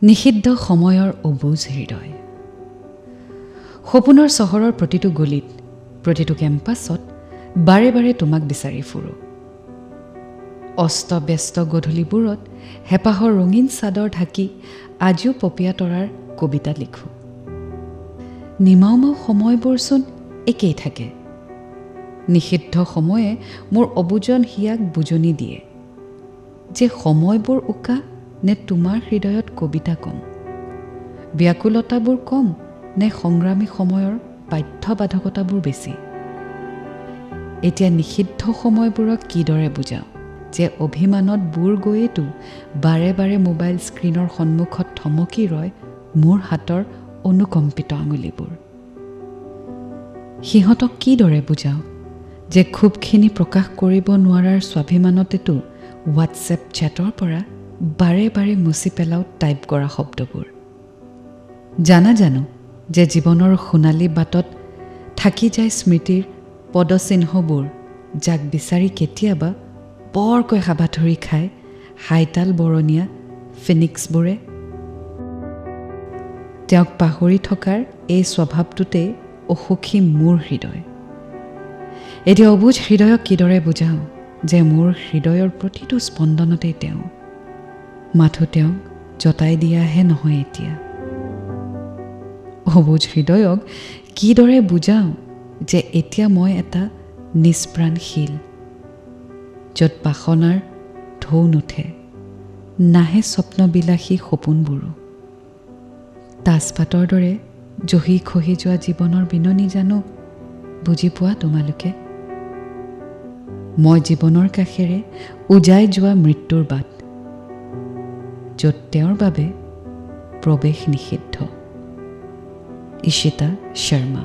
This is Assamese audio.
নিষিদ্ধ সময়ৰ অবুজ হৃদয়। সপোনৰ চহৰৰ প্ৰতিটো গলিত, প্ৰতিটো কেম্পাছত বাৰে বাৰে তোমাক বিচাৰি ফুৰোঁ। অস্তব্যস্ত গধূলিবোৰত হেঁপাহৰ ৰঙীন চাদৰ ঢাকি আজিও পপীয়া তৰাৰ কবিতা লিখোঁ। নিমাওমাও সময়বোৰচোন একেই থাকে। নিষিদ্ধ সময়ে মোৰ অবুজন হিয়াক বুজনি দিয়ে যে সময়বোৰ উকা নে তোমাৰ হৃদয়ত কবিতা কম, ব্যাকুলতাবোৰ কম নে সংগ্ৰামী সময়ৰ বাধ্যবাধকতাবোৰ বেছি। এতিয়া নিষিদ্ধ সময়বোৰক কিদৰে বুজাওঁ যে অভিমানত বুৰ গৈয়েতো বাৰে বাৰে মোবাইল স্ক্ৰীণৰ সন্মুখত থমকি ৰয় মোৰ হাতৰ অনুকম্পিত আঙুলিবোৰ। সিহঁতক কিদৰে বুজাওঁ যে ক্ষোভখিনি প্ৰকাশ কৰিব নোৱাৰাৰ স্বাভিমানতেতো হোৱাটছএপ চেটৰ পৰা বাৰে বাৰে মুচি পেলাও টাইপ কৰা শব্দবোৰ। জানো যে জীৱনৰ সোণালী বাটত থাকি যায় স্মৃতিৰ পদচিহ্নবোৰ, যাক বিচাৰি কেতিয়াবা বৰকৈ হাবাথৰি খায় হাইতাল বৰণীয়া ফিনিক্সবোৰে। তেওঁক পাহৰি থকাৰ এই স্বভাৱটোতে অসুখী মোৰ হৃদয়। এতিয়া অবুজ হৃদয়ক কিদৰে বুজাওঁ যে মোৰ হৃদয়ৰ প্ৰতিটো স্পন্দনতেই তেওঁ, মাথো তেওঁক জতাই দিয়াহে নহয় এতিয়া। অবুজ হৃদয়ক কিদৰে বুজাওঁ যে এতিয়া মই এটা নিষ্প্ৰাণ শিল, য'ত বাসনাৰ ঢৌ নুঠে, নাহে স্বপ্নবিলাসী সপোনবোৰো। তাজপাতৰ দৰে জহি খহি যোৱা জীৱনৰ বিননি জানো বুজি পোৱা তোমালোকে? মই জীৱনৰ কাষেৰে উজাই যোৱা মৃত্যুৰ বাট, য'ত তেওঁৰ বাবে প্ৰৱেশ নিষিদ্ধ। ইশিতা শৰ্মা।